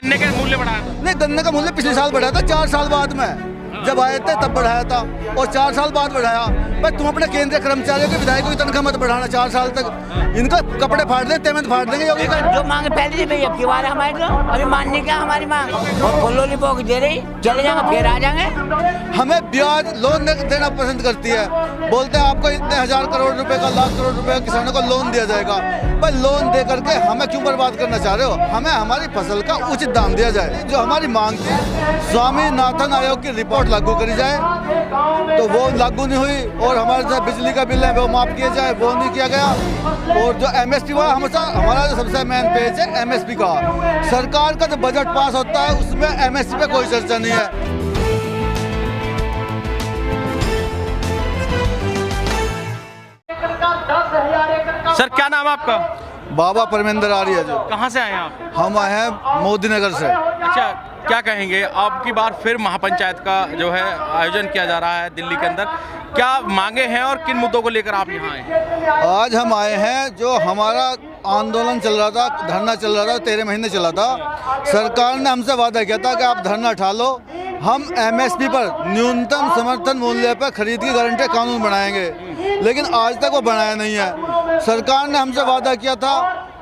गन्ने का मूल्य बढ़ाया था? नहीं, गन्ने का मूल्य पिछले साल बढ़ाया था, 4 साल बाद में जब आए थे तब बढ़ाया था और 4 साल बाद बढ़ाया। भाई तुम अपने केंद्रीय कर्मचारियों के विधायकों की तनख्वाह मत बढ़ाना 4 साल तक। इनका कपड़े फाड़ दें, पेमेंट फाड़ देंगे योगी का। जो मांगे पहले थी अब की बार हमारी तो अभी मानने क्या हमारी मांग और खोलोली पोक दे रही, चले जाएंगे फिर आ जाएंगे। हमें ब्याज लोन देना पसंद करती है, बोलते हैं आपको इतने 1000 करोड़ रुपए का, लाख करोड़ रुपए का किसानों को लोन दिया जाएगा। भाई लोन दे करके हमें क्यों बर्बाद करना चाह रहे हो? हमें हमारी फसल का उचित दाम दिया जाए। जो हमारी मांग थी स्वामीनाथन आयोग की रिपोर्ट लागू करी जाए, तो वो लागू नहीं हुई। और हमारे जो बिजली का बिल है वो माफ किया जाए, वो नहीं किया गया। और जो MSP हुआ, हमारा जो सबसे मेन पेज है MSP का, सरकार का जो बजट पास होता है उसमें MSP पे कोई चर्चा नहीं है। सर क्या नाम है आपका? बाबा परमेंद्र आर्य। जो कहाँ से आए हैं आप? हम आए हैं मोदी नगर से। अच्छा, क्या कहेंगे आपकी बार फिर महापंचायत का जो है आयोजन किया जा रहा है दिल्ली के अंदर, क्या मांगे हैं और किन मुद्दों को लेकर आप यहाँ आए? आज हम आए हैं, जो हमारा आंदोलन चल रहा था, धरना चल रहा था, 13 महीने चला था। सरकार ने हमसे वादा किया था कि आप धरना उठा लो, हम MSP पर न्यूनतम समर्थन मूल्य पर खरीद की गारंटी कानून बनाएंगे। लेकिन आज तक वो बनाया नहीं है। सरकार ने हमसे वादा किया था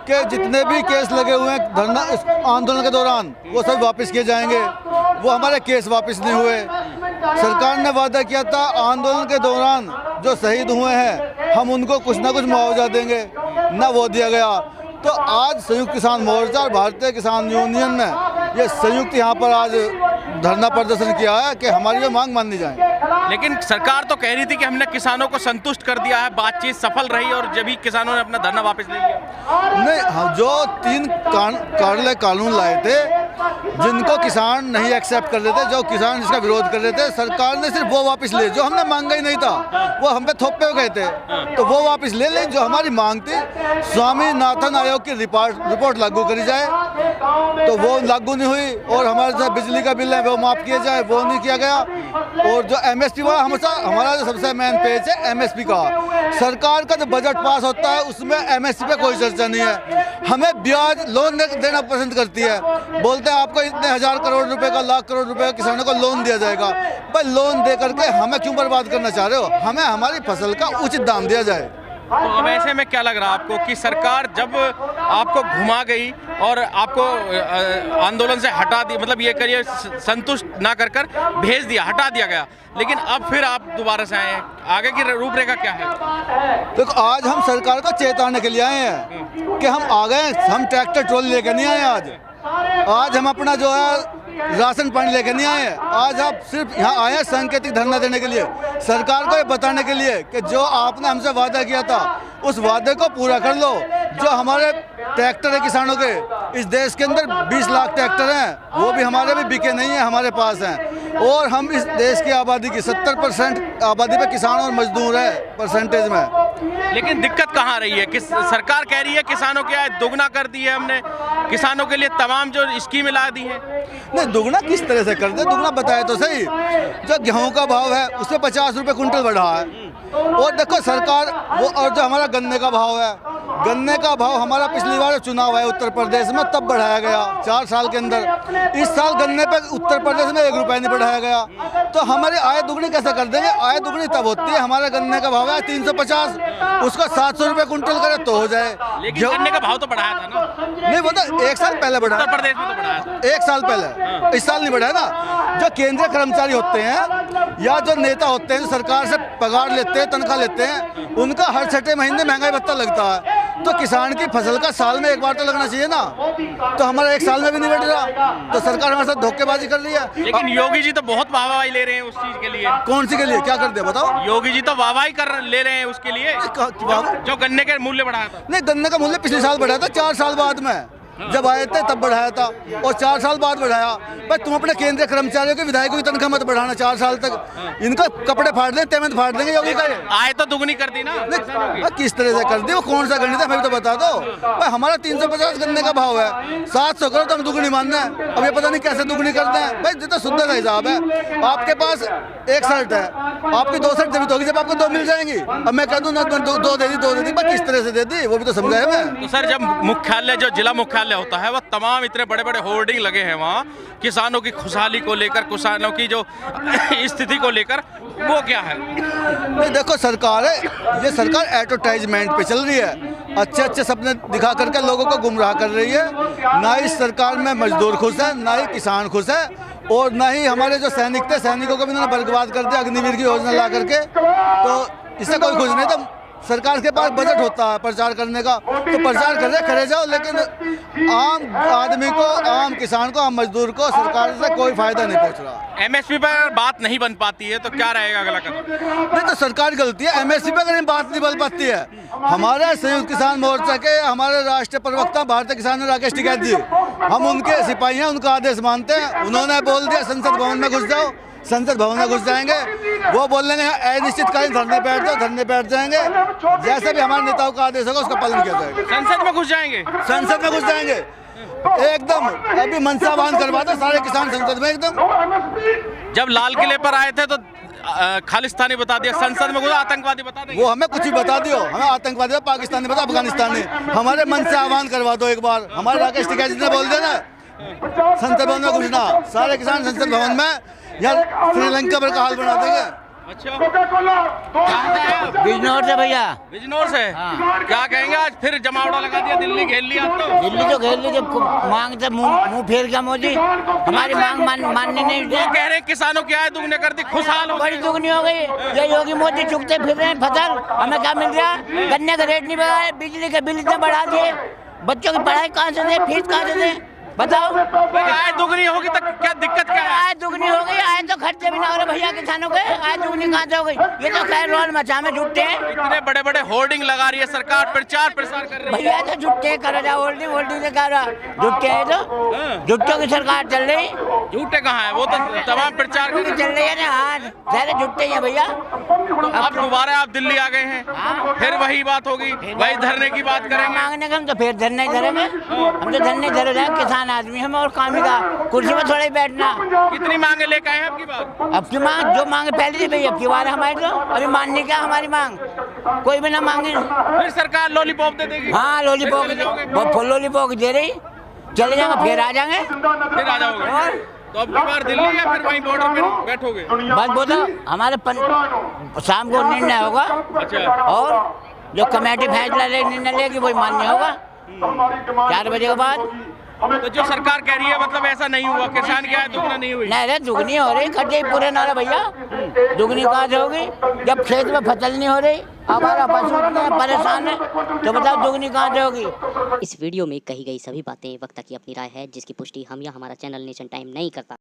कि जितने भी केस लगे हुए हैं धरना इस आंदोलन के दौरान वो सब वापस किए जाएंगे। वो हमारे केस वापस नहीं हुए। सरकार ने वादा किया था आंदोलन के दौरान जो शहीद हुए हैं हम उनको कुछ ना कुछ मुआवजा देंगे, ना वो दिया गया। तो आज संयुक्त किसान मोर्चा और भारतीय किसान यूनियन ने ये संयुक्त यहाँ पर आज धरना प्रदर्शन किया है कि हमारी ये मांग मानी जाए। लेकिन सरकार तो कह रही थी कि हमने किसानों को संतुष्ट कर दिया है, बातचीत सफल रही और जब भी किसानों ने अपना धरना वापस ले लिया। नहीं, हम जो 3 कानून लाए थे जिनको किसान नहीं एक्सेप्ट कर रहे थे, जो किसान इसका विरोध कर रहे थे, सरकार ने सिर्फ वो वापस ले, जो हमने मांगा ही नहीं था वो हम पे थोपे हुए गए थे, तो वो वापस ले लें। जो हमारी मांग थी स्वामीनाथन आयोग की रिपोर्ट लागू करी जाए, तो वो लागू नहीं हुई। और हमारे जो बिजली का बिल है वो माफ किया जाए, वो नहीं किया गया। और जो MSP हुआ, हमारा जो सबसे मेन पेज है MSP का, सरकार का जो बजट पास होता है उसमें MSP पे कोई चर्चा नहीं है। हमें ब्याज लोन देना पसंद करती है, बोलते हैं आपको इतने 1000 करोड़ रुपए का, लाख करोड़ रुपए का किसानों को लोन दिया जाएगा। भाई लोन दे करके हमें क्यों बर्बाद करना चाह रहे हो? हमें हमारी फसल का उचित दाम दिया जाए। तो अब ऐसे में क्या लग रहा है आपको कि सरकार जब आपको घुमा गई और आपको आंदोलन से हटा दी, मतलब ये करिए संतुष्ट ना कर भेज दिया, हटा दिया गया, लेकिन अब फिर आप दोबारा से आए हैं, आगे की रूपरेखा क्या है? देखो, आज हम सरकार को चेताने के लिए आए हैं कि हम आ गए, हम ट्रैक्टर ट्रॉली लेकर नहीं आए। आज हम अपना जो है राशन पानी लेकर नहीं आए। आज आप सिर्फ यहाँ आए हैं सांकेतिक धरना देने के लिए, सरकार को ये बताने के लिए कि जो आपने हमसे वादा किया था उस वादे को पूरा कर लो। जो हमारे ट्रैक्टर है किसानों के, इस देश के अंदर 20 लाख ट्रैक्टर हैं, वो भी हमारे भी बिके नहीं हैं, हमारे पास हैं। और हम इस देश की आबादी की 70% आबादी पे किसान और मजदूर है परसेंटेज में। लेकिन दिक्कत कहाँ रही है? सरकार कह रही है किसानों की आय दोगुना कर दी है हमने, किसानों के लिए तमाम जो स्कीमें ला दी हैं। नहीं, दुगना किस तरह से कर दे? दुगना बताए तो सही। जो गेहूं का भाव है उसमें 50 रुपए कुंटल बढ़ा है। और देखो सरकार वो, और जो हमारा गन्ने का भाव है, गन्ने का भाव हमारा पिछली बार चुनाव है उत्तर प्रदेश में तब बढ़ाया गया 4 साल के अंदर। इस साल गन्ने पे उत्तर प्रदेश में 1 रुपया नहीं बढ़ाया गया, तो हमारी आय दुगनी कैसे कर देंगे? आय दुगनी तब होती है, हमारा गन्ने का भाव है 350, उसको 700 रुपये कुंटल करे तो हो जाए। लेकिन गन्ने का भाव तो बढ़ाया था ना? नहीं, वो तो 1 साल पहले बढ़ाया, उत्तर प्रदेश में तो बढ़ाया था 1 साल पहले, इस साल नहीं बढ़ाया ना। जो केंद्रीय कर्मचारी होते हैं या जो नेता होते हैं, जो सरकार से पगार लेते हैं, तनख्वाह लेते हैं, उनका हर 6 महीने महंगाई भत्ता लगता है। तो किसान की फसल का साल में 1 बार तो लगना चाहिए ना, तो हमारा 1 साल में भी नहीं बढ़ रहा, तो सरकार हमारे साथ धोखेबाजी कर रही है। लेकिन योगी जी तो बहुत वाहवाही ले रहे हैं उस चीज के लिए। कौन सी के लिए? क्या कर दिया बताओ? योगी जी तो वाहवाही ले रहे हैं उसके लिए जो गन्ने के मूल्य बढ़ाया था। नहीं, गन्ने का मूल्य पिछले साल बढ़ाया था, 4 साल बाद में जब आए थे तब बढ़ाया था और 4 साल बाद बढ़ाया। भाई तुम अपने केंद्रीय कर्मचारियों के विधायकों की तनख्वाह मत बढ़ाना 4 साल तक। इनका कपड़े फाड़ दें, पेमेंट फाड़ देंगे योगी का। आय तो दुगनी कर दी ना। किस तरह से कर दी? वो कौन सा गणित है हमें तो बता दो। भाई हमारा 350 गन्ने का भाव है, 700 करो तो हम दुगनी मानना है। अब ये पता नहीं कैसे दुगनी करते हैं। भाई जितना शुद्ध का हिसाब है, आपके पास 1 शर्ट है, आपकी 2 शर्ट जब होगी जब आपको 2 मिल जाएंगी। अब मैं कह दूँ ना 2 दे दी, 2 दे दी, किस तरह से दे दी वो भी तो समझाए हमें। तो सर जब मुख्यालय जो जिला मुख्यालय कार्यालय होता है, वह तमाम इतने बड़े बड़े होर्डिंग लगे हैं वहाँ किसानों की खुशहाली को लेकर, किसानों की जो स्थिति को लेकर, वो क्या है? नहीं देखो, सरकार है, ये सरकार एडवर्टाइजमेंट पे चल रही है, अच्छे अच्छे सपने दिखा करके लोगों को गुमराह कर रही है। ना इस सरकार में मजदूर खुश है, ना ही किसान खुश है, और ना ही हमारे जो सैनिक थे, सैनिकों को भी उन्होंने बर्बाद कर दिया अग्निवीर की योजना ला करके। तो इससे कोई खुश नहीं था। सरकार के पास बजट होता है प्रचार करने का, तो प्रचार कर रहे करे जाओ, लेकिन आम आदमी को, आम किसान को, आम मजदूर को सरकार से कोई फायदा नहीं पहुंच रहा। MSP पर बात नहीं बन पाती है तो क्या रहेगा अगला कदम? नहीं तो सरकार की गलती है, MSP पे अगर बात नहीं बन पाती है। हमारे संयुक्त किसान मोर्चा के हमारे राष्ट्रीय प्रवक्ता भारतीय किसान राकेश टिकैत जी, हम उनके सिपाही हैं, उनका आदेश मानते हैं। उन्होंने बोल दिया संसद भवन में घुस जाओ, संसद भवन में घुस जाएंगे। वो बोल लेंगे अनिश्चितकालीन धरने बैठ जाओ, धरने बैठ जाएंगे। जैसे भी हमारे नेताओं का आदेश होगा उसका पालन किया जाएगा। संसद में घुस जाएंगे, संसद में घुस जाएंगे एकदम। अभी मनसा बांध करवा दो सारे किसान संसद में एकदम। जब लाल किले पर आए थे तो खालिस्तानी बता दिया, संसद में घुसा आतंकवादी बता देंगे। वो हमें कुछ भी बता दियो, हमें आतंकवादी पाकिस्तानी बता, अफगानिस्तानी। हमारे मन से आह्वान करवा दो एक बार। हमारे राकेश टिकैत जी ने बोल दिया ना संसद भवन में घुसना, सारे किसान संसद भवन में या श्रीलंका पर का हाल बना देंगे। अच्छा, कहाँ से हैं आप? बिजनौर से भैया। बिजनौर से? हाँ। क्या कहेंगे, आज फिर जमावड़ा लगा दिया, दिल्ली घेर लिया तो? दिल्ली तो घेर ली, जब मांग से मुंह फेर गया मोदी, हमारी मांग मानने नहीं वो दिया। कह रहे हैं किसानों की आय दुगने कर दी, खुशहाल हो बड़ी गए। दुगनी हो गई। ये योगी मोदी चुगते फिर रहे हैं फसल, हमें क्या मिल रहा है? गन्ने का रेट नहीं बढ़ा है, बिजली के बिल इतने बढ़ा दिए, बच्चों की पढ़ाई कहाँ से दे, फीस कहाँ से दे, बताओ। आय दुगनी होगी तो क्या दिक्कत क्या है? आय दुगनी हो गई, आय तो खर्चे भी ना हो रहे भैया किसानों के, आय दुगनी कहाँ से हो गई? ये तो खैर रोल मचा में जुटते हैं इतने बड़े बड़े होर्डिंग लगा रही है सरकार, प्रचार प्रसार कर रही है। भैया, तो जुटते करो जा, होल्डिंग होल्डिंग से कह रहा, जुटते है तो जुट्टों की सरकार चल रही। झूठे कहाँ है, वो तो तमाम प्रचार कर चल रही है ना, हाँ सारे जुटते हैं भैया। अब दोबारा आप दिल्ली आ गए हैं, फिर वही बात होगी, वही धरने की बात करेंगे। मांगने का हम तो फिर धरना ही धरेंगे, हम तो धरने धरे जाए, किसान आदमी हम और काम का कुर्सी पर थोड़ा ही बैठना। कितनी मांगे लेकर आए हैं आपकी बार? अब की मांग जो मांगे पहले थी भैया, अब की बार हमारी तो अभी मानने क्या हमारी मांग, कोई भी ना मांगे। फिर सरकार लॉलीपॉप दे देगी? हाँ लॉलीपॉप, फुल लॉलीपॉप दे रही, चले जाएंगे फिर आ जाएंगे। फिर आ जाओगे? और तो अब की बार दिल्ली या फिर वहीं बॉर्डर पे बैठोगे? बस बोलो, हमारे शाम को निर्णय होगा। अच्छा, और जो कमेटी फैसला निर्णय लेगी वही मान्य होगा 4 बजे के बाद। तो जो सरकार कह रही है मतलब ऐसा नहीं हुआ, किसान की आय दुगना नहीं हुई? नहीं रे, दुगनी हो रही, खर्चे पूरे ना रहे भैया। दुगनी कहाँ से होगी जब खेत में फसल नहीं हो रही, हमारा पशु इतने परेशान है, तो बताओ दुगनी कहाँ से होगी? इस वीडियो में कही गई सभी बातें वक्ता की अपनी राय है, जिसकी पुष्टि हम या हमारा चैनल नेशन टाइम नहीं करता।